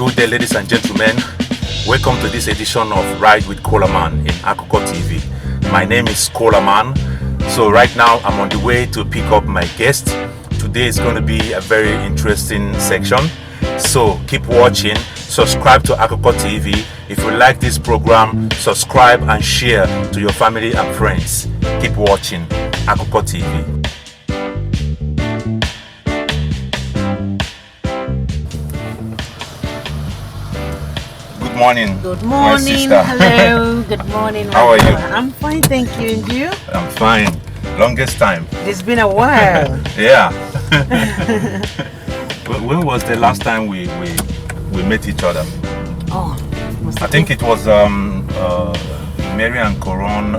Good day, ladies and gentlemen. Welcome to this edition of Ride with Coleman in AkukoTv. My name is Coleman. So right now I'm on the way to pick up my guest. Today is going to be a very interesting section. So keep watching. Subscribe to AkukoTv. If you like this program, subscribe and share to your family and friends. Keep watching AkukoTv. Good morning. Good morning. Hello. Good morning. How are you? I'm fine, thank you. And you? I'm fine. Longest time. It's been a while. Yeah. When was the last time we met each other? Oh, I think it was Mary and Coron.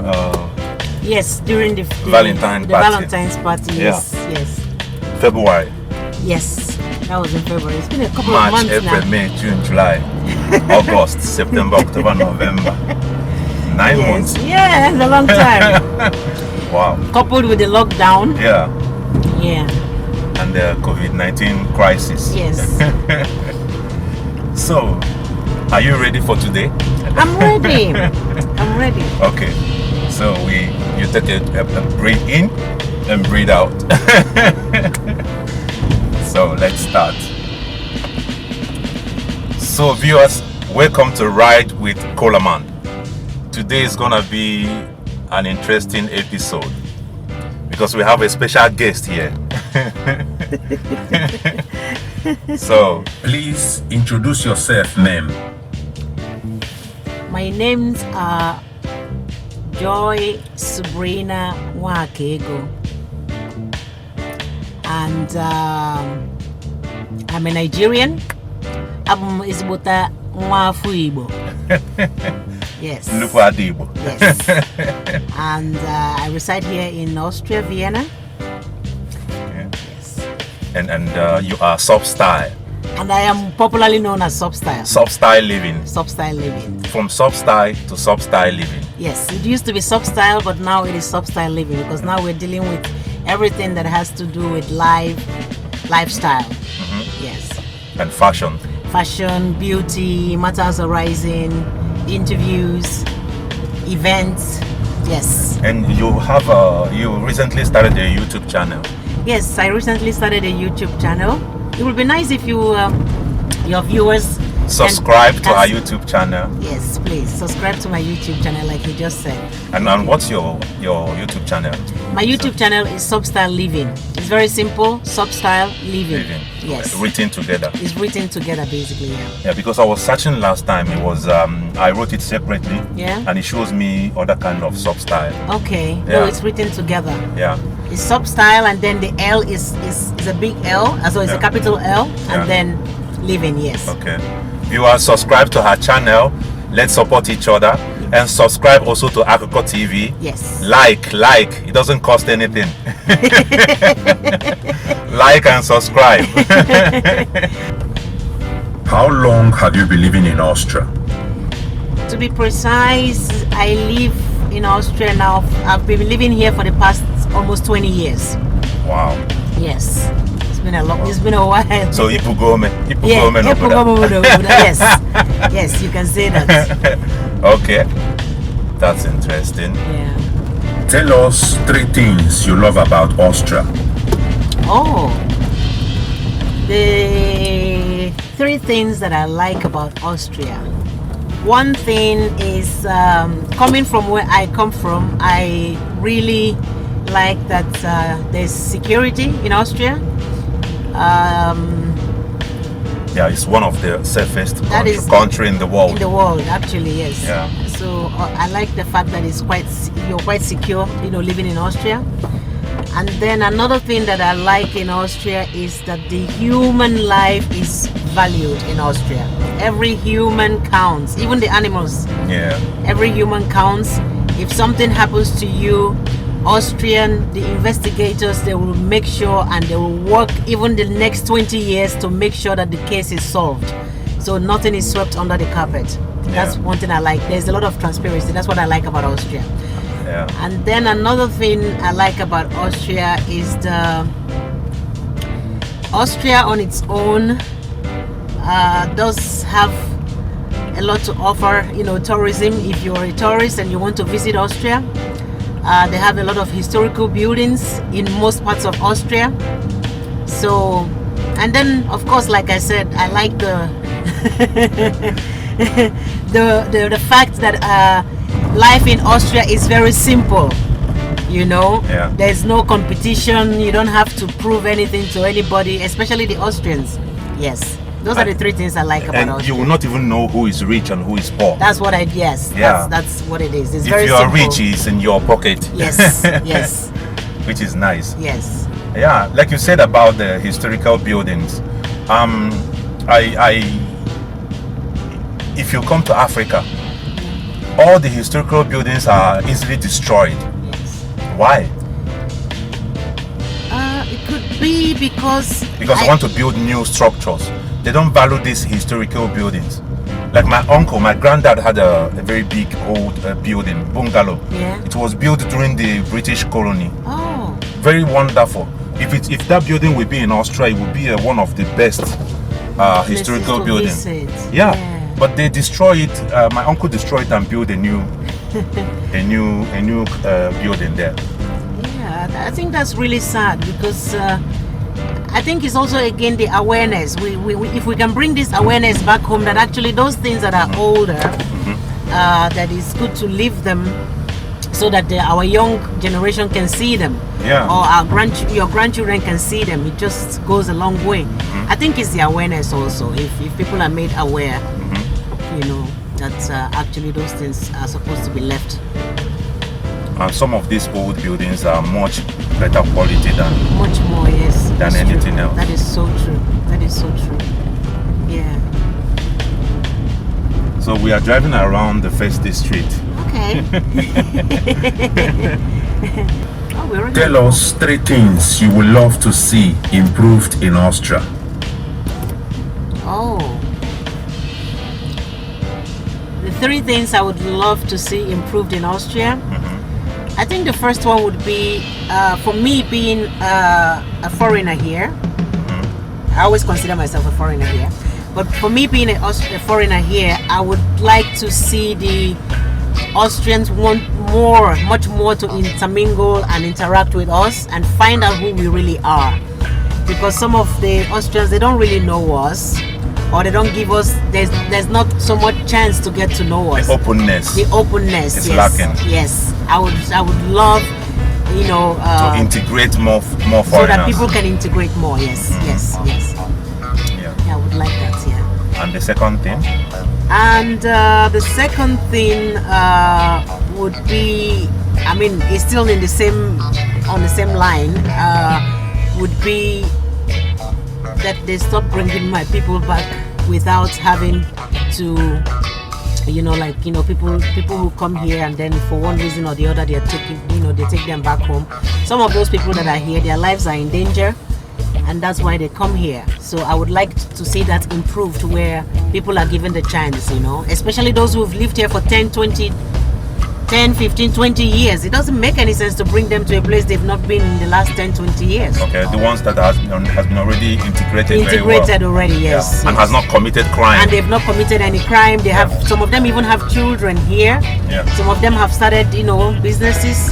Yes, during the Valentine's party. Valentine's party. Yes, Yeah. yes. February. Yes, that was in February. It's been a couple March, of months April, now. May, June, July, August, September, October, November. 9 months. Yeah, it's a long time. Wow. Coupled with the lockdown. Yeah. Yeah. And the COVID-19 crisis. Yes. So, are you ready for today? I'm ready. I'm ready. Okay. So you take a breathe in and breathe out. So let's start. So viewers, welcome to Ride with Coleman. Today is gonna be an interesting episode because we have a special guest here. So please introduce yourself, ma'am. My names are Joy Sabrina Wakego, and I'm a Nigerian. I'm Isbuta Nwafuibo. Yes. Yes. And I reside here in Austria, Vienna. Yeah. Yes. And you are SUBSTYLE. And I am popularly known as SUBSTYLE. SUBSTYLE living. SUBSTYLE living. From SUBSTYLE to SUBSTYLE living. Yes, it used to be SUBSTYLE, but now it is SUBSTYLE living because now we're dealing with everything that has to do with lifestyle. Mm-hmm. Yes. And fashion. Fashion, beauty, matters arising, interviews, events. Yes. And you recently started a YouTube channel. Yes, I recently started a YouTube channel. It would be nice if you, your viewers, subscribe to our YouTube channel. Yes, please subscribe to my YouTube channel, like you just said. And what's your YouTube channel? My YouTube channel is SUBSTYLE Living. It's very simple. SUBSTYLE Living. Yes. Written together. It's written together, basically. Yeah. Yeah, because I was searching last time. It was I wrote it separately. Yeah. And it shows me other kind of SUBSTYLE. Okay. Yeah. No, it's written together. Yeah. It's SUBSTYLE, and then the L is a big L, so it's a capital L, and then Living. Yes. Okay. You are subscribed to her channel. Let's support each other. And subscribe also to AkukoTv. Yes. Like. It doesn't cost anything. Like and subscribe. How long have you been living in Austria? To be precise, I live in Austria now. I've been living here for the past almost 20 years. Wow. Yes. It's been a long. It's been a while. So Ipugome. Yeah, yes. Yes, you can say that. Okay. That's interesting. Yeah. Tell us 3 things you love about Austria. Oh. The 3 things that I like about Austria. One thing is coming from where I come from, I really like that there's security in Austria. Yeah, it's one of the safest country in the world. In the world, actually, yes. Yeah. So I like the fact that you're quite secure, living in Austria. And then another thing that I like in Austria is that the human life is valued in Austria. Every human counts, even the animals. Yeah. Every human counts. If something happens to you, the investigators, they will make sure, and they will work even the next 20 years to make sure that the case is solved. So nothing is swept under the carpet. That's one thing I like. There's a lot of transparency. That's what I like about Austria. Yeah. And then another thing I like about Austria is Austria on its own does have a lot to offer. Tourism. If you're a tourist and you want to visit Austria, they have a lot of historical buildings in most parts of Austria. So, and then of course, like I said, I like the the fact that life in Austria is very simple. There's no competition. You don't have to prove anything to anybody, especially the Austrians. Yes, those are the three things I like about and Austria. You will not even know who is rich and who is poor. That's what that's what it is. It's very simple. If you are simple. rich, it's in your pocket. Yes, yes. Which is nice. Yes. Yeah, like you said about the historical buildings. If you come to Africa, all the historical buildings are easily destroyed. Yes. Why? It could be because they want to build new structures. They don't value these historical buildings. Like my granddad had a very big old building, bungalow. Yeah. It was built during the British colony. Oh. Very wonderful. If that building would be in Austria, it would be one of the best historical buildings. Yeah. But they destroy it. My uncle destroyed it and built a new building there. Yeah, I think that's really sad because I think it's also again the awareness. If we can bring this awareness back home, that actually those things that are older, that is good to leave them so that our young generation can see them. Yeah. Or your grandchildren can see them. It just goes a long way. I think it's the awareness also. If people are made aware, that actually those things are supposed to be left. And some of these old buildings are much better quality than much more, yes, than anything else. That is so true. That is so true. Yeah. So we are driving around the first district. Okay. Tell us 3 things you would love to see improved in Austria. Oh. The 3 things I would love to see improved in Austria. I think the first one would be, for me being a foreigner here. I always consider myself a foreigner here. But for me being a foreigner here, I would like to see the Austrians want much more to intermingle and interact with us and find out who we really are. Because some of the Austrians, they don't really know us, or they don't give us, there's not so much chance to get to know us. The openness is lacking. Yes, I would love, to integrate more foreigners. So that people can integrate more. Yes. Yeah, I would like that. Yeah. And the second thing? And the second thing would be, it's still on the same line. Would be that they stop bringing my people back without having to, people who come here and then for one reason or the other they take them back home. Some of those people that are here, their lives are in danger, and that's why they come here. So I would like to see that improved, where people are given the chance, especially those who've lived here for 10, 15, 20 years. It doesn't make any sense to bring them to a place they've not been in the last 10, 20 years. Okay, the ones that has been already integrated very well. Already, yes. And has not committed crime. And they've not committed any crime. They have, some of them even have children here. Yeah. Some of them have started, businesses.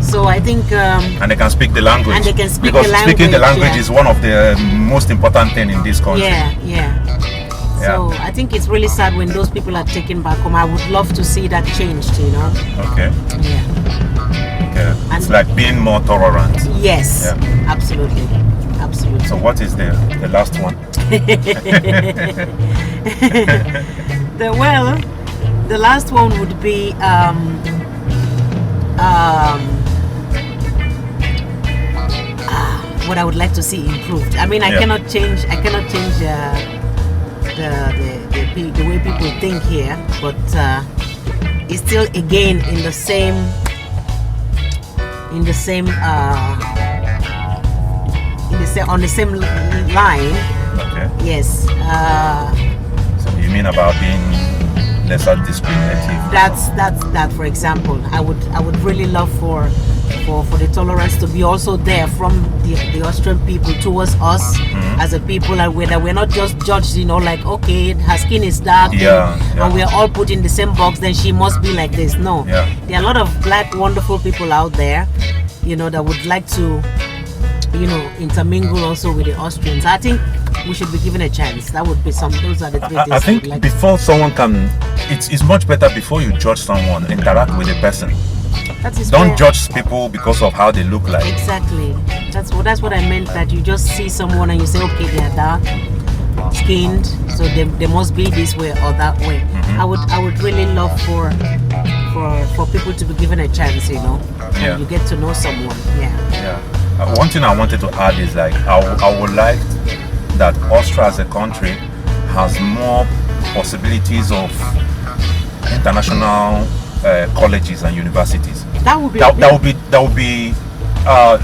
So I think and they can speak the language. And they can speak because the language. Speaking the language is one of the most important thing in this country. Yeah. So I think it's really sad when those people are taken back home. I would love to see that changed, Okay. Yeah. Okay. And it's like being more tolerant. Yes. Yeah. Absolutely. So what is the last one? The last one would be what I would like to see improved. I cannot change the way people think here, but it's still again on the same line. Okay. Yes. So you mean about being lesser discriminative? That's that. For example, I would really love for for the tolerance to be also there from the Austrian people towards us as a people, and we're not just judged, like, okay, her skin is dark, and we're all put in the same box, then she must be like this. No, there are a lot of black wonderful people out there, that would like to, intermingle also with the Austrians. I think we should be given a chance. That would be those are the three things I think before someone can, it's much better before you judge someone, interact with the person. Don't judge people because of how they look like. Exactly. That's what I meant, that you just see someone and you say, okay, they are dark skinned, so they must be this way or that way. I would really love for people to be given a chance, and you get to know someone. One thing I wanted to add is, like, I would like that Austria as a country has more possibilities of international colleges and universities. That would be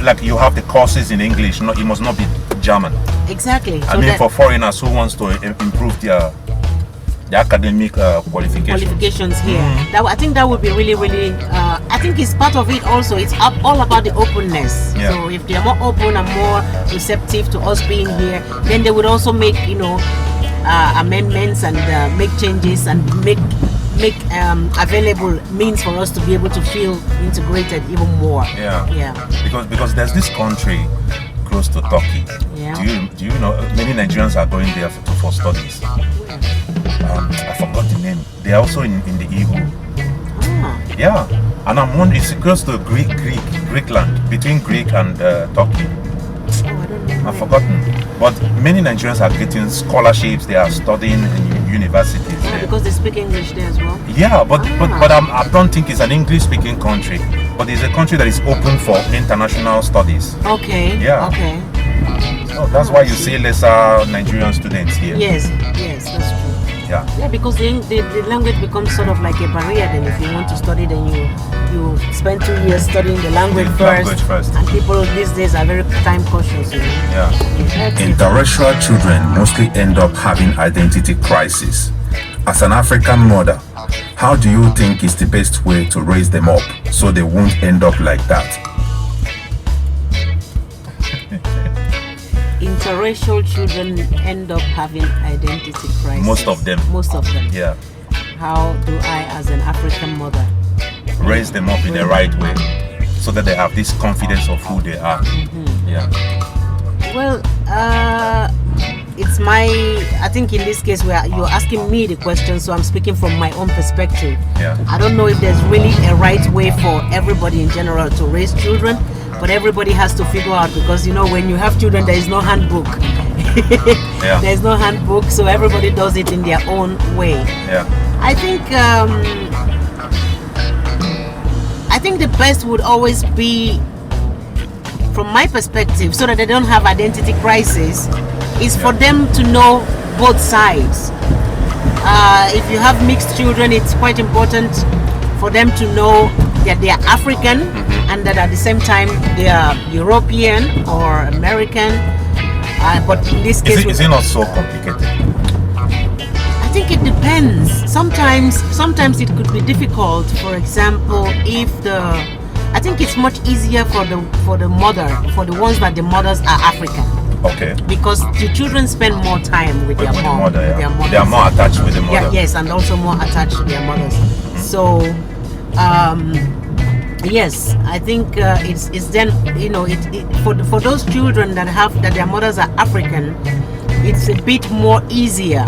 like, you have the courses in English. It must not be German. Exactly. I mean, for foreigners who wants to improve their academic qualifications here. I think that would be really, really. I think it's part of it also. It's all about the openness. So if they are more open and more receptive to us being here, then they would also make amendments and make changes and make available means for us to be able to feel integrated even more. Because there's this country close to Turkey. Do you know many Nigerians are going there for studies? I forgot the name. They are also in the EU. And I'm wondering, it's close to Greekland, between Greek and Turkey. I've forgotten. But many Nigerians are getting scholarships. They are studying in universities. Because they speak English there as well. But I don't think it's an English-speaking country. But it's a country that is open for international studies. Okay. Okay. So that's why you see lesser Nigerian students here. Yes, that's true. Because the language becomes sort of like a barrier. Then if you want to study, then you spend 2 years studying the language first. And people these days are very time cautious. Interracial children mostly end up having identity crisis. As an African mother, how do you think is the best way to raise them up so they won't end up like that? Interracial children end up having identity crisis. Most of them. Yeah. How do I, as an African mother, raise them up in the right way so that they have this confidence of who they are? Well, I think in this case where you're asking me the question, so I'm speaking from my own perspective. I don't know if there's really a right way for everybody in general to raise children, but everybody has to figure out, because when you have children, there is no handbook. There is no handbook, so everybody does it in their own way. I think the best would always be, from my perspective, so that they don't have identity crisis, is for them to know both sides. If you have mixed children, it's quite important for them to know that they are African and that at the same time they are European or American. But in this case, is it not so complicated? I think it depends. Sometimes it could be difficult. For example, I think it's much easier for the mother, for the ones that the mothers are African. Okay. Because the children spend more time with their mom. They are more attached with the mother. Yes, and also more attached to their mothers. So, yes, I think it's then for those children that their mothers are African, it's a bit more easier.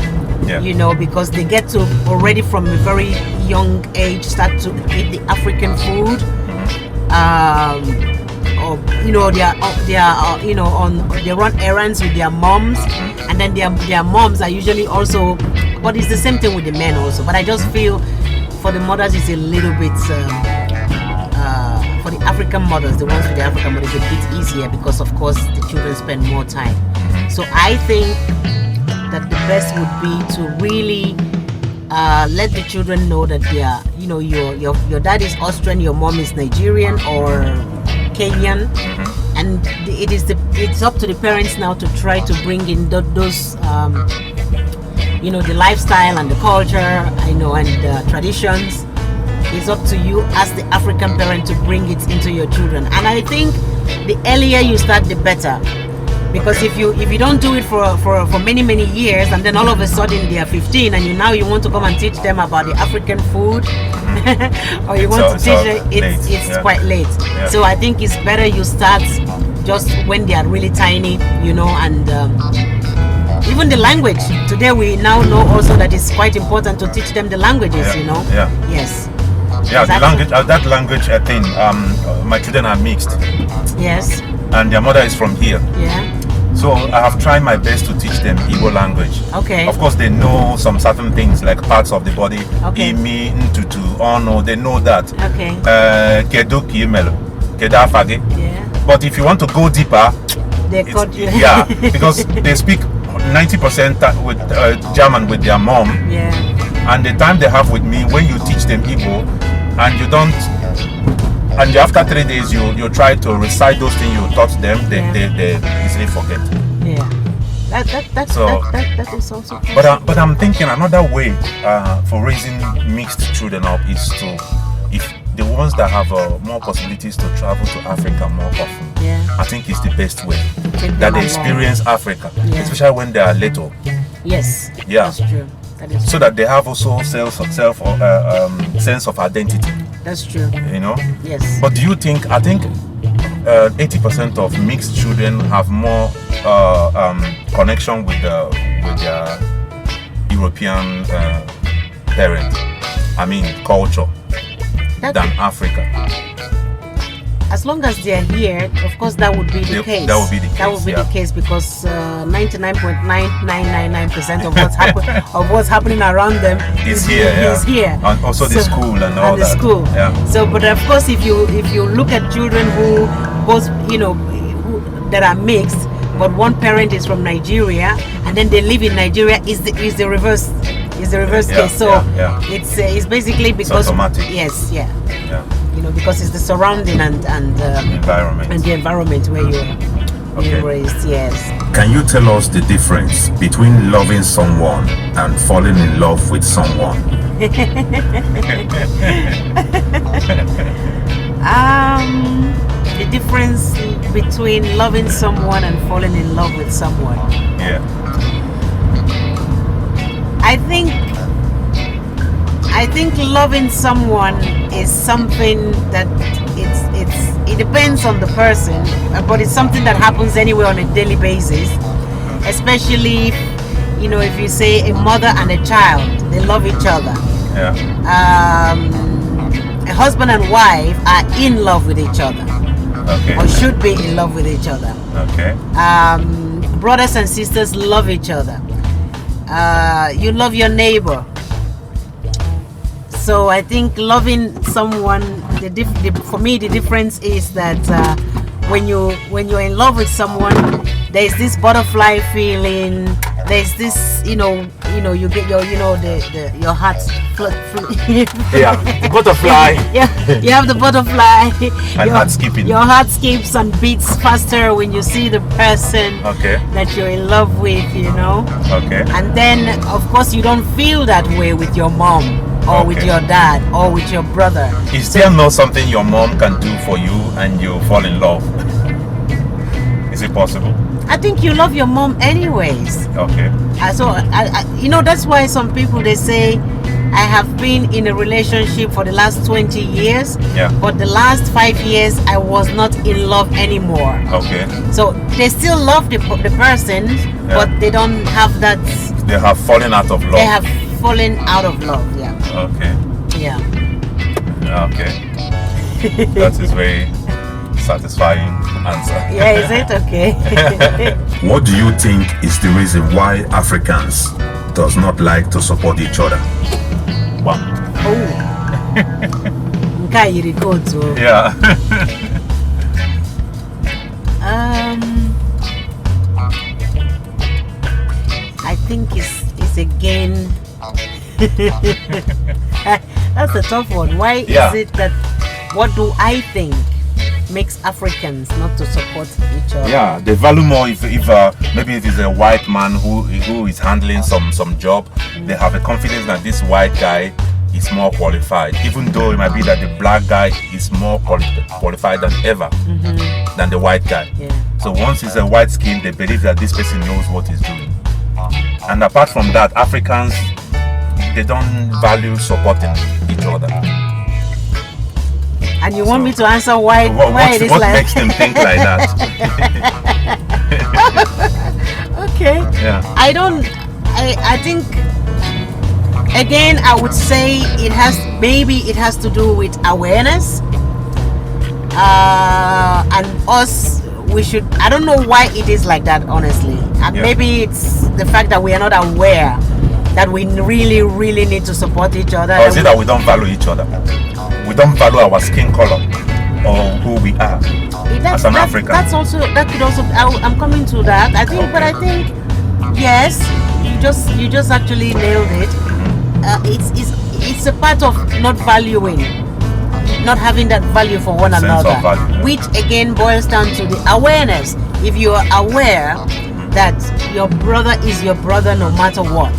Because they get to already from a very young age start to eat the African food. They run errands with their moms, and then their moms are usually also, but it's the same thing with the men also. But I just feel for the mothers it's a little bit for the African mothers, the ones with the African mothers, it's a bit easier because of course the children spend more time. So I think that the best would be to really let the children know that they are, your dad is Austrian, your mom is Nigerian or Kenyan, and it's up to the parents now to try to bring in those the lifestyle and the culture, and the traditions it's up to you as the African parent to bring it into your children. And I think the earlier you start, the better. Because if you don't do it for many years, and then all of a sudden they are 15 and you want to come and teach them about the African food, or you want to teach them, it's quite late. Yeah. So I think it's better you start just when they are really tiny, and even the language. Today we now know also that it's quite important to teach them the languages, Yeah. Yes. Yeah, Exactly. the language, that language thing, my children are mixed. Yes. And their mother is from here. Yeah. So I have tried my best to teach them Igbo language. Okay. Of course, they know some certain things like parts of the body. Okay. Imi, ntutu, ono, they know that. Okay. Kedu kiemelo, kedu afage. Yeah. But if you want to go deeper, They caught you. yeah, because they speak 90% with German with their mom. Yeah. And the time they have with me, when you teach them Igbo, and you don't, and after 3 days you try to recite those things you taught them, they easily forget. Yeah. That is also possible. But I'm thinking another way for raising mixed children up is to, if the ones that have more possibilities to travel to Africa more often, Yeah. I think it's the best way Take that them they along. experience Africa, Yeah. especially when they are little. Yes. Yeah. That's true. That is So that they have also sense of identity, That's true. Yes. But do you think, I think 80% of mixed children have more connection with their European parent, culture, than Africa. As long as they are here, of course, that would be the case. That would be the case. That would be yeah. the case because 99.9999% of what's happening around them is here. Yeah. Is here. And also the school and all the that. school. Yeah. So, but of course, if you look at children who both that are mixed, but one parent is from Nigeria and then they live in Nigeria, is the reverse. Is the reverse Yeah, case. So yeah. it's basically because automatic. Yes. Yeah. Yeah. Because it's the surrounding and Environment. and the environment where you're raised. Yes. Can you tell us the difference between loving someone and falling in love with someone? The difference between loving someone and falling in love with someone. Yeah. I think loving someone is something that it depends on the person, but it's something that happens anyway on a daily basis. Especially if you say a mother and a child, they love each other. Yeah. A husband and wife are in love with each other, Okay. or should be in love with each other. Okay. Brothers and sisters love each other. You love your neighbor. So I think loving someone, for me the difference is that when you're in love with someone, there's this butterfly feeling. There's this, you get your heart Yeah. Butterfly. Yeah, you have the butterfly. And heart skipping. Your heart skips and beats faster when you see the person Okay. that you're in love with. Okay. And then, of course, you don't feel that way with your mom or with Okay. your dad or with your brother. Is there not something your mom can do for you and you fall in love? Is it possible? I think you love your mom anyways. Okay. So, that's why some people, they say, I have been in a relationship for the last 20 years, Yeah. but the last 5 years, I was not in love anymore. Okay. So, they still love the person, but they don't have that, They have fallen out of love. they have fallen out of love. Yeah. Okay. Yeah. Okay. That is very satisfying answer. Yeah, is it okay? What do you think is the reason why Africans does not like to support each other? Wow. Oh. Nke a yiri goat, oh. Yeah. I think it's again. That's a tough one. Why Yeah. is it that? What do I think makes Africans not to support each other? Yeah, they value more if maybe if it's a white man who is handling some job, they have a confidence that this white guy is more qualified, even though it might be that the black guy is more qualified than ever than the white guy. So once it's a white skin, they believe that this person knows what he's doing. And apart from that, Africans, they don't value supporting each other. And you want me to answer why it is what like makes them think like that? Okay. Yeah. I think again I would say it has to do with awareness. And us, we should, I don't know why it is like that, honestly. And maybe it's the fact that we are not aware that we really need to support each other. Or is it that we don't value each other? We don't value our skin color or who we are as an African. That could also, I'm coming to that. I think, but I think, yes, you just actually nailed it. It's a part of not valuing, not having that value for one another, which again boils down to the awareness. If you are aware that your brother is your brother no matter what,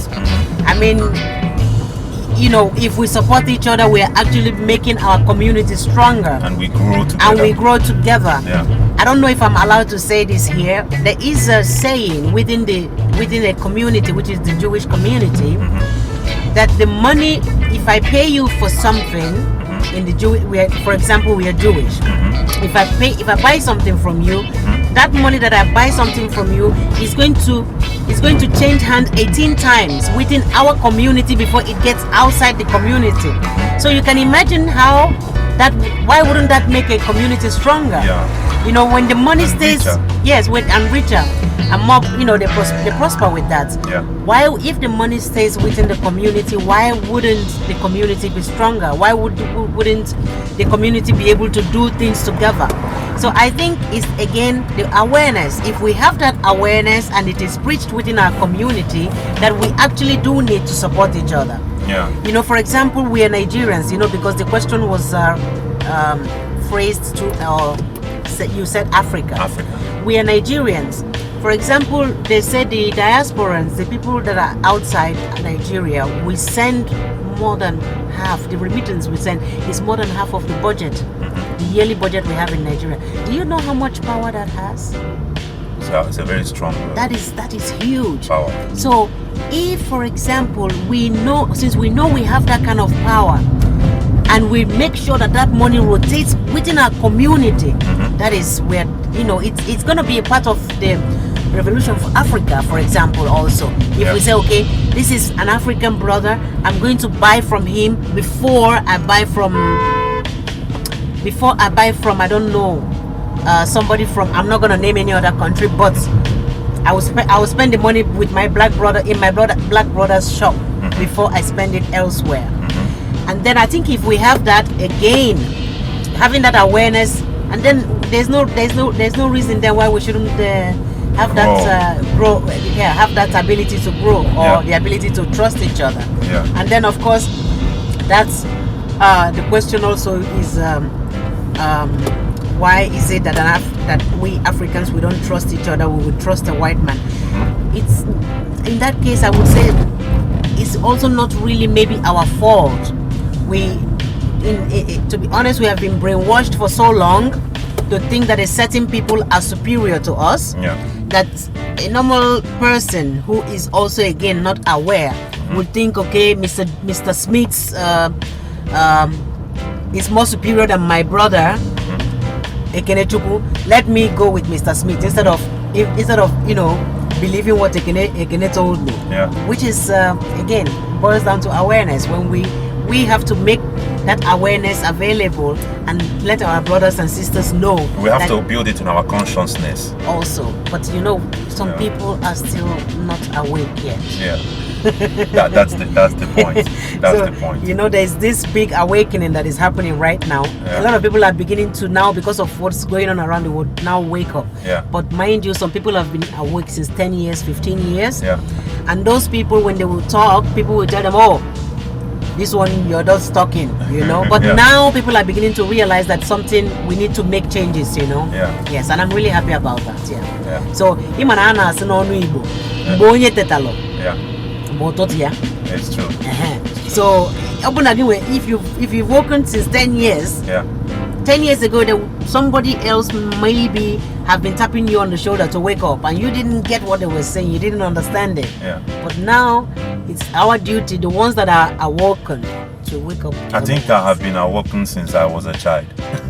I mean, you know, if we support each other, we are actually making our community stronger, and we grow together. Yeah. I don't know if I'm allowed to say this here. There is a saying within a community, which is the Jewish community, that the money, if I pay you for something in the Jewish, for example, we are Jewish. If I buy something from you, that money that I buy something from you is going to change hands 18 times within our community before it gets outside the community. So you can imagine why wouldn't that make a community stronger? You know, when the money stays, richer and more, you know, they prosper with that. Why, if the money stays within the community, why wouldn't the community be stronger? Why wouldn't the community be able to do things together? So I think it's again the awareness. If we have that awareness and it is preached within our community that we actually do need to support each other. You know, for example, we are Nigerians, you know, because the question was phrased to, you said Africa. We are Nigerians. For example, they said the diasporans, the people that are outside Nigeria, we send more than half. The remittance we send is more than half of the budget, the yearly budget we have in Nigeria. Do you know how much power that has? So it's a very strong. That is huge power. So, if, for example, since we know we have that kind of power, and we make sure that money rotates within our community, that is where, you know, it's going to be a part of the revolution for Africa, for example. Also, if we say, okay, this is an African brother, I'm going to buy from him before I buy from I don't know, somebody from, I'm not going to name any other country, but I will spend the money with my black brother in my black brother's shop before I spend it elsewhere. And then I think if we have that again, having that awareness, and then there's no reason then why we shouldn't have that have that ability to grow, or the ability to trust each other. And then of course that's the question also is why is it that we Africans, we don't trust each other, we would trust a white man? It's, in that case, I would say it's also not really maybe our fault. To be honest, we have been brainwashed for so long to think that a certain people are superior to us, that a normal person who is also again not aware would think, okay, Mr. Smith's is more superior than my brother Ekenechukwu. Let me go with Mr. Smith instead of you know, believing what Ekene told me. Which is again boils down to awareness. When we have to make that awareness available and let our brothers and sisters know. We have to build it in our consciousness also. But you know, some people are still not awake yet. That's the point. That's the point. You know, there's this big awakening that is happening right now. A lot of people are beginning to now, because of what's going on around the world, now wake up. But mind you, some people have been awake since 10 years, 15 years. And those people, when they will talk, people will tell them, oh, this one you're just talking, you know. But now people are beginning to realize that we need to make changes, you know. Yes, and I'm really happy about that. So imana ana asị n'ọnụ Igbo mgbe onye tetalo It's true. So, if you've woken since 10 years, 10 years ago, somebody else maybe have been tapping you on the shoulder to wake up, and you didn't get what they were saying. You didn't understand it. But now, it's our duty, the ones that are awoken, to wake up. I think I have been awoken since I was a child.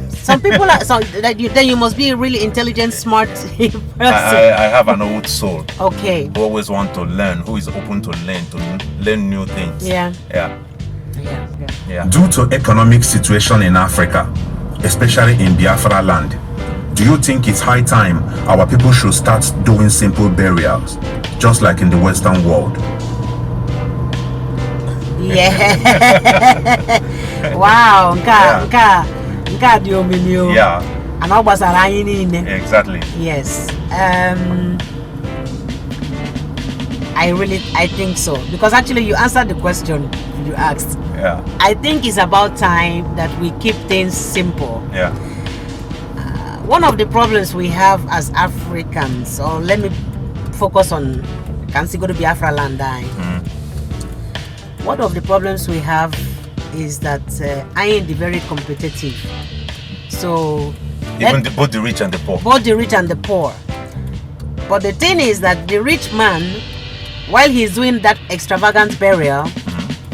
Some people are then you must be a really intelligent, smart person. I have an old soul. Okay. Who always want to learn, who is open to learn new things. Yeah. Due to economic situation in Africa, especially in Biafra land, do you think it's high time our people should start doing simple burials, just like in the Western world? Yeah. Wow. Yeah. And Exactly. yes. I think so, because actually you answered the question you asked. I think it's about time that we keep things simple. One of the problems we have as Africans, or let me focus on Kansi go to Biafra land. One of the problems we have is that I ain't very competitive. So both the rich and the poor. Both the rich and the poor. But the thing is that the rich man, while he's doing that extravagant burial,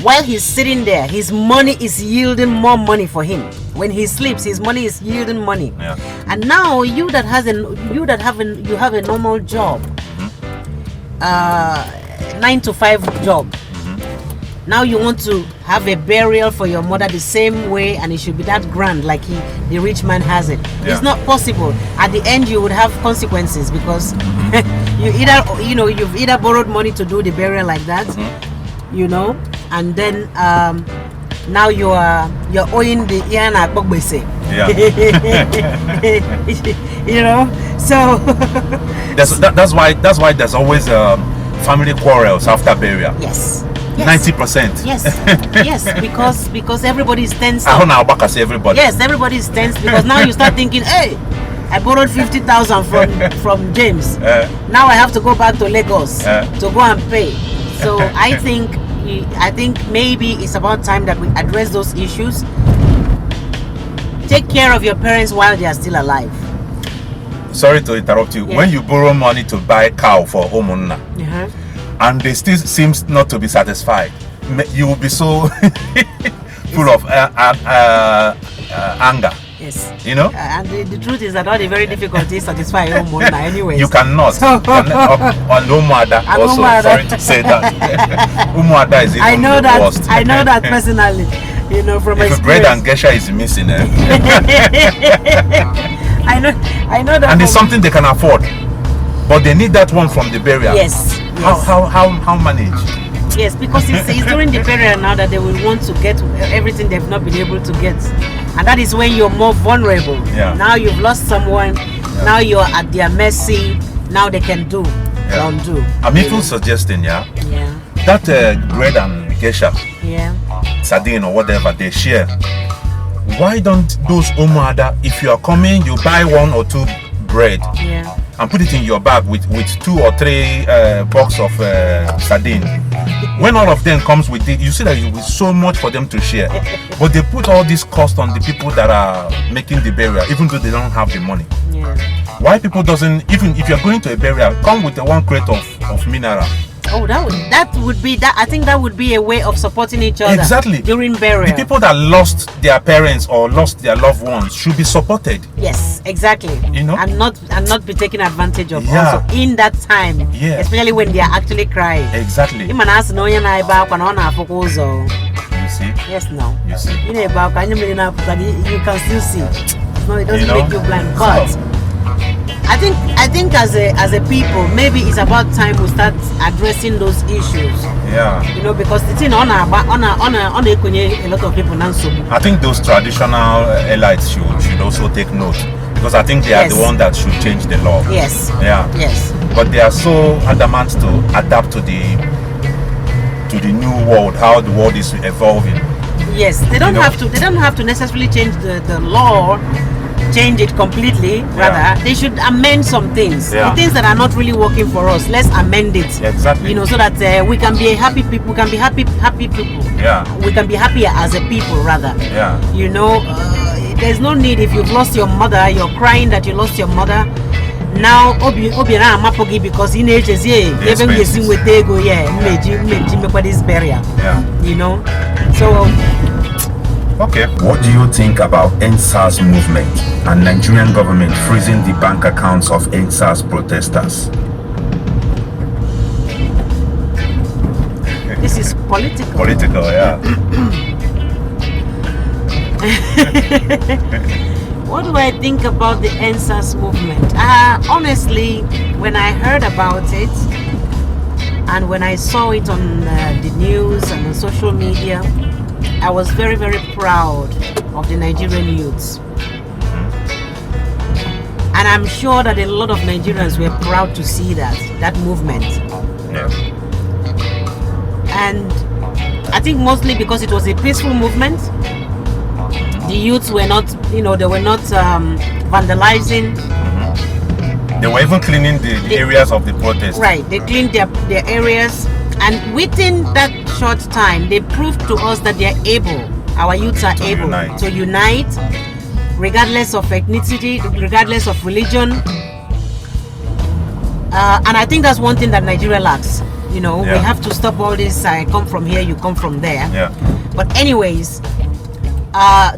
while he's sitting there, his money is yielding more money for him. When he sleeps, his money is yielding money. And now you have a normal job, 9 to 5 job. Now you want to have a burial for your mother the same way, and it should be that grand like the rich man has it. It's not possible. At the end, you would have consequences, because you've either borrowed money to do the burial like that, and then now you're owing the Iana Bogbese. So that's why there's always family quarrels after burial. Yes. 90%. Yes, because everybody is tense. Everybody. Yes, everybody is tense, because now you start thinking, hey, I borrowed 50,000 from James. Now I have to go back to Lagos to go and pay. So I think maybe it's about time that we address those issues. Take care of your parents while they are still alive. Sorry to interrupt you. When you borrow money to buy cow for Omunna, and they still seems not to be satisfied, you will be so full of anger. Yes. And the truth is that all the very difficulties satisfy your money anyways. You cannot. And Umuada also. Sorry to say that. Umuada is even the worst. I know that personally. From experience. If bread and gesha is missing, I know that. And it's something they can afford, but they need that one from the burial. Yes. How manage? Yes, because it's during the burial now that they will want to get everything they've not been able to get, and that is when you're more vulnerable. Now you've lost someone. Now you're at their mercy. Now they can undo. I'm even suggesting, that bread and gesha, sardine or whatever they share. Why don't those Umuada, if you are coming, you buy 1 or 2 bread and put it in your bag with 2 or 3 box of sardine. When all of them comes with it, you see that it will be so much for them to share. But they put all this cost on the people that are making the burial, even though they don't have the money. Why people doesn't, even if you're going to a burial, come with 1 crate of mineral. Oh, that would be that. I think that would be a way of supporting each other. Exactly. During burial. The people that lost their parents or lost their loved ones should be supported. Yes, exactly. And not be taken advantage of also in that time. Especially when they are actually crying. Exactly. You see? Yes, no. You see? You can still see. No, it doesn't make you blind. But I think as a people, maybe it's about time we start addressing those issues. Because the thing on a lot of people now. I think those traditional elites should also take note, because I think they are the one that should change the law. Yes. Yes. But they are so adamant to adapt to the new world, how the world is evolving. Yes, they don't have to necessarily change the law. change it completely. Rather, they should amend some things. Yeah. The things that are not really working for us, let's amend it. Exactly. You know, so that we can be happy people. We can be happy people. Yeah. We can be happier as a people, rather. Yeah. You know, there's no need. If you've lost your mother, you're crying that you lost your mother. Now, Obiara Mapogi, because in ages, even using with Tego, this barrier. Yeah. You know, so. Okay. What do you think about EndSARS movement and Nigerian government freezing the bank accounts of EndSARS protesters? This is political. Political, yeah. What do I think about the EndSARS movement? Honestly, when I heard about it and when I saw it on the news and on social media, I was very, very proud of the Nigerian youths. And I'm sure that a lot of Nigerians were proud to see that movement. Yeah. And I think mostly because it was a peaceful movement. The youths were not, they were not vandalizing. They were even cleaning the areas of the protest. Right, they cleaned their areas. And within that short time, they proved to us that they are able, our youths are able to unite, regardless of ethnicity, regardless of religion. And I think that's one thing that Nigeria lacks. We have to stop all this, I come from here, you come from there. Yeah. But anyways,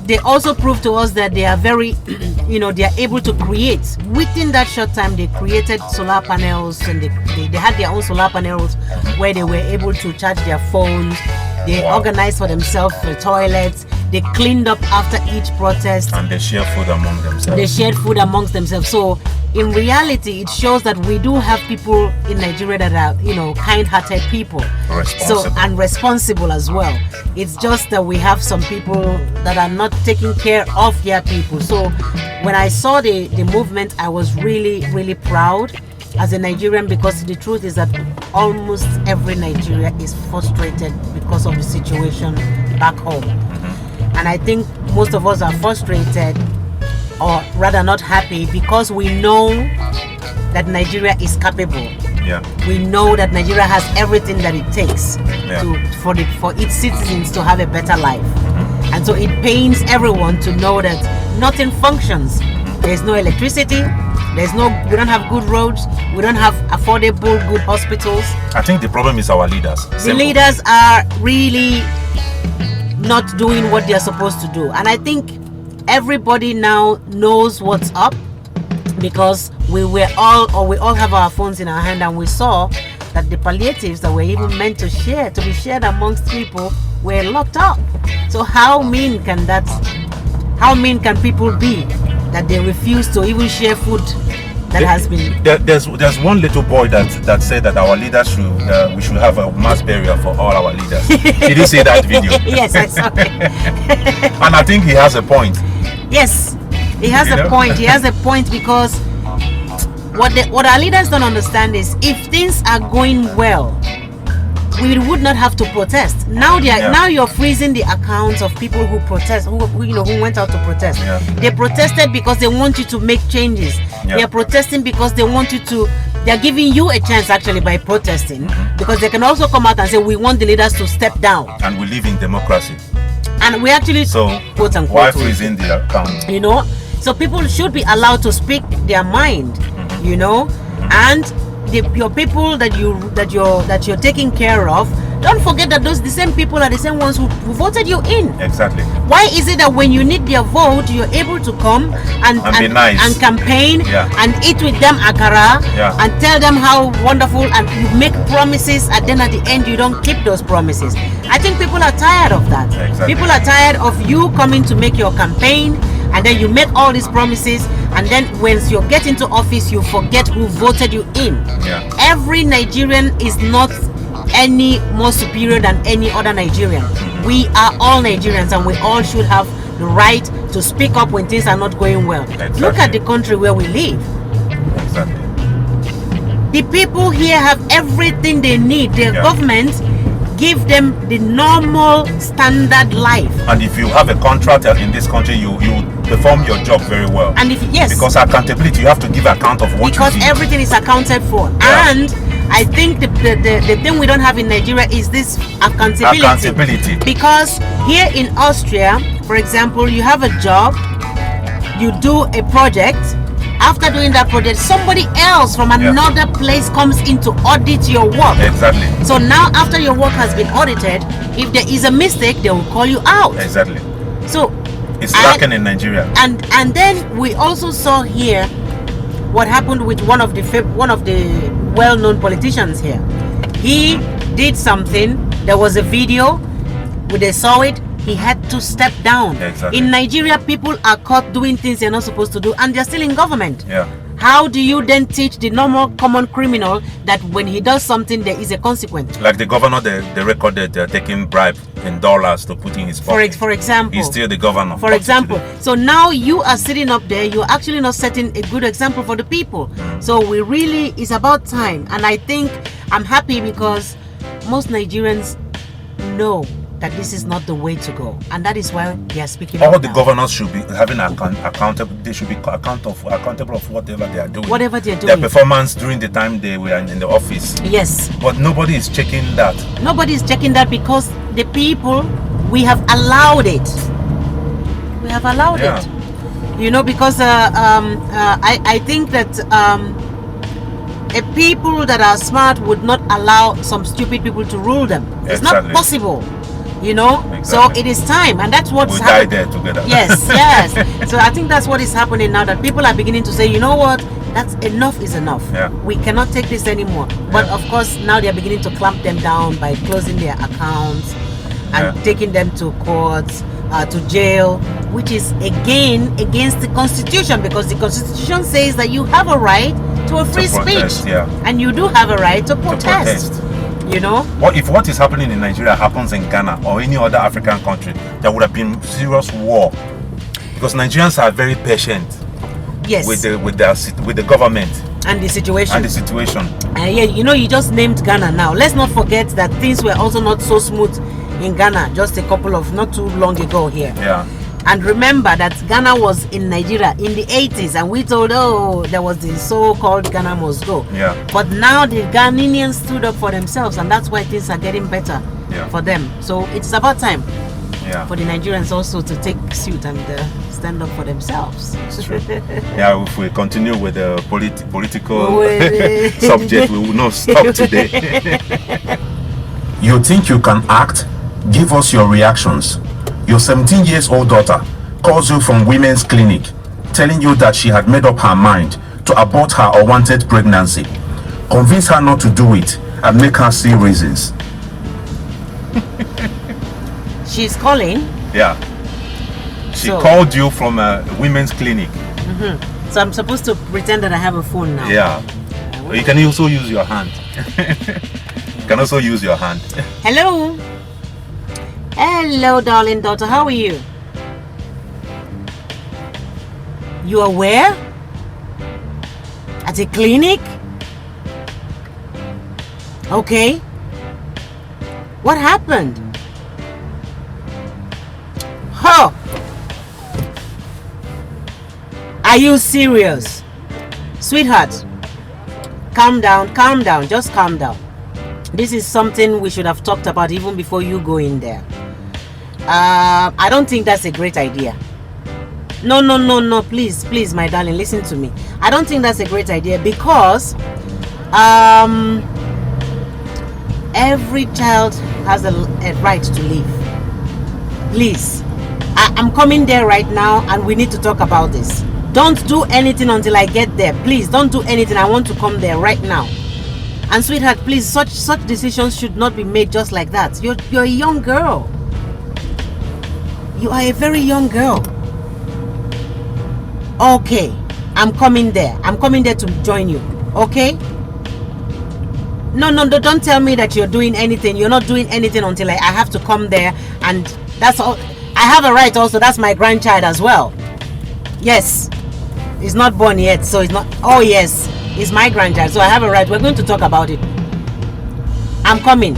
they also proved to us that they are very, they are able to create. Within that short time, they created solar panels, and they had their own solar panels where they were able to charge their phones. They organized for themselves the toilets. They cleaned up after each protest. And they shared food among themselves. They shared food amongst themselves. So in reality, it shows that we do have people in Nigeria that are, kind-hearted people. Responsible. And responsible as well. It's just that we have some people that are not taking care of their people. So when I saw the movement, I was really, really proud as a Nigerian, because the truth is that almost every Nigeria is frustrated because of the situation back home. And I think most of us are frustrated, or rather not happy, because we know that Nigeria is capable. Yeah. We know that Nigeria has everything that it takes for its citizens to have a better life. And so it pains everyone to know that nothing functions. There's no electricity. We don't have good roads. We don't have affordable, good hospitals. I think the problem is our leaders. The leaders are really not doing what they're supposed to do. And I think everybody now knows what's up, because we all have our phones in our hand, and we saw that the palliatives that were even meant to be shared amongst people were locked up. So how mean can people be that they refuse to even share food that has been... There's one little boy that said that our leaders we should have a mass burial for all our leaders. Did you see that video? Yes, I saw it. And I think he has a point. Yes, he has a point. He has a point, because what our leaders don't understand is, if things are going well, we would not have to protest. Now you're freezing the accounts of people who protest, who went out to protest. Yeah. They protested because they want you to make changes. Yeah. They are protesting because they want you to. They are giving you a chance actually by protesting, because they can also come out and say, we want the leaders to step down. And we live in democracy. And we actually, quote unquote, why freezing the account? So people should be allowed to speak their mind, and your people that you're taking care of, don't forget that the same people are the same ones who voted you in. Exactly. Why is it that when you need their vote, you're able to come and be nice and campaign and eat with them akara and tell them how wonderful, and you make promises, and then at the end you don't keep those promises? I think people are tired of that. Exactly. People are tired of you coming to make your campaign, and then you make all these promises, and then once you get into office, you forget who voted you in. Yeah. Every Nigerian is not any more superior than any other Nigerian. We are all Nigerians, and we all should have the right to speak up when things are not going well. Exactly. Look at the country where we live. Exactly. The people here have everything they need. The government give them the normal standard life. And if you have a contract in this country, you perform your job very well. And if yes, because accountability, you have to give account of what because you did. everything is accounted for. Yeah. And I think the thing we don't have in Nigeria is this accountability. Because here in Austria, for example, you have a job, you do a project. After doing that project, somebody else from another place comes in to audit your work. Exactly. So now, after your work has been audited, if there is a mistake, they will call you out. Exactly. So it's lacking in Nigeria. And then we also saw here what happened with one of the well-known politicians here. He did something. There was a video. When they saw it, he had to step down. Exactly. In Nigeria, people are caught doing things they're not supposed to do, and they're still in government. Yeah. How do you then teach the normal common criminal that when he does something, there is a consequence? Like the governor, they recorded taking bribe in dollars to put in his pocket. For example. He's still the governor. For example. So now you are sitting up there, you're actually not setting a good example for the people. So it's about time. And I think I'm happy because most Nigerians know that this is not the way to go, and that is why they are speaking. All the governors should be having accountable. They should be accountable of whatever they are doing. Whatever they are doing. Their performance during the time they were in the office. Yes. But nobody is checking that. Nobody is checking that because the people, we have allowed it. We have allowed it. You know, because I think that a people that are smart would not allow some stupid people to rule them. It's not possible. You know, so it is time, and that's what's happening. Die there together. Yes, yes. So I think that's what is happening now, that people are beginning to say, you know what, that's enough is enough. Yeah. We cannot take this anymore. But of course, now they are beginning to clamp them down by closing their accounts and taking them to courts, to jail, which is again against the Constitution, because the Constitution says that you have a right to a free speech, and you do have a right to protest. You know, what is happening in Nigeria happens in Ghana or any other African country, there would have been serious war, because Nigerians are very patient. Yes. With the government and the situation. Yeah, you know, you just named Ghana now. Let's not forget that things were also not so smooth in Ghana just a couple of not too long ago here. Yeah. And remember that Ghana was in Nigeria in the 80s, and we told, there was the so-called Ghana must go. Yeah. But now the Ghanaians stood up for themselves, and that's why things are getting better for them. So it's about time for the Nigerians also to take suit and stand up for themselves. Yeah, if we continue with the political subject, we will not stop today. You think you can act? Give us your reactions. Your 17-year-old daughter calls you from women's clinic, telling you that she had made up her mind to abort her unwanted pregnancy. Convince her not to do it and make her see reasons. She's calling? Yeah. She called you from a women's clinic. So I'm supposed to pretend that I have a phone now? Yeah. You can also use your hand. You can also use your hand. Hello? Hello, darling daughter. How are you? You are where? At a clinic? Okay. What happened? Huh? Are you serious? Sweetheart, calm down, just calm down. This is something we should have talked about even before you go in there. I don't think that's a great idea. No, please, my darling, listen to me. I don't think that's a great idea because every child has a right to live. Please, I'm coming there right now and we need to talk about this. Don't do anything until I get there. Please, don't do anything. I want to come there right now. And sweetheart, please, such decisions should not be made just like that. You're a young girl. You are a very young girl. Okay, I'm coming there. I'm coming there to join you. Okay? No, don't tell me that you're doing anything. You're not doing anything until I have to come there. And that's all. I have a right also. That's my grandchild as well. Yes. He's not born yet, so it's not. Oh, yes. He's my grandchild, so I have a right. We're going to talk about it. I'm coming.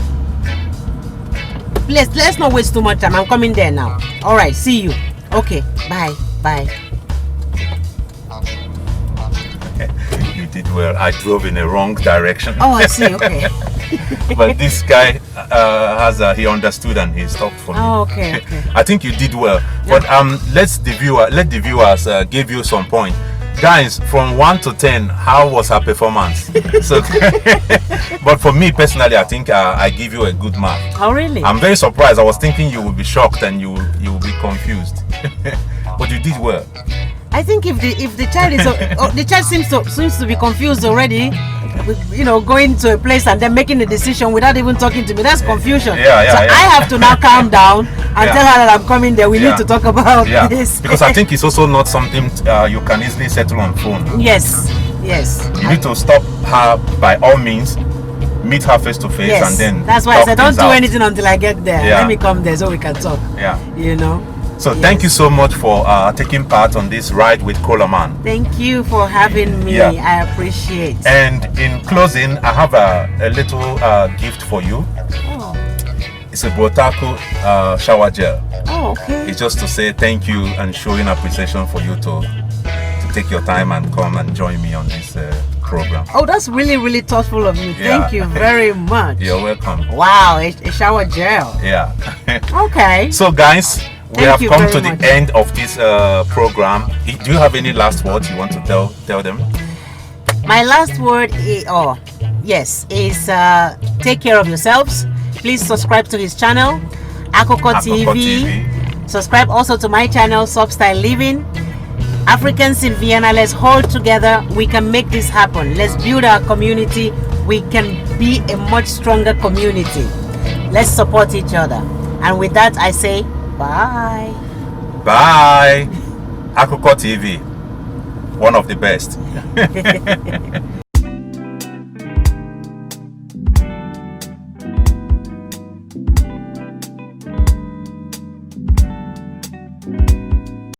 Let's not waste too much time. I'm coming there now. All right, see you. Okay, bye. well. I drove in a wrong direction. Oh, I see. Okay. But this guy he understood and he stopped for me. Oh, okay. I think you did well. But let the viewers give you some point. Guys, from 1 to 10, how was her performance? So, but for me personally, I think I give you a good mark. Oh, really? I'm very surprised. I was thinking you would be shocked and you will be confused. But you did well. I think if the child is the child seems to be confused already, with, going to a place and then making a decision without even talking to me. That's confusion. So I have to now calm down and tell her that I'm coming there. We need to talk about this. Because I think it's also not something you can easily settle on phone. Yes. You need to stop her by all means. Meet her face to face, and then that's why I said don't do anything until I get there. Let me come there so we can talk. So thank you so much for taking part on this ride with Coleman. Thank you for having me. I appreciate. And in closing, I have a little gift for you. Oh. It's a Botaku shower gel. Oh, okay. It's just to say thank you and showing appreciation for you to take your time and come and join me on this program. Oh, that's really, really thoughtful of you. Thank you very much. You're welcome. Wow, a shower gel. Yeah. Okay. So guys, we have come to the end of this program. Do you have any last words you want to tell them? My last word is take care of yourselves. Please subscribe to his channel, AkukoTv. Subscribe also to my channel, SUBSTYLELIVING. Africans in Vienna, let's hold together. We can make this happen. Let's build our community. We can be a much stronger community. Let's support each other. And with that, I say bye. Bye. AkukoTv, one of the best.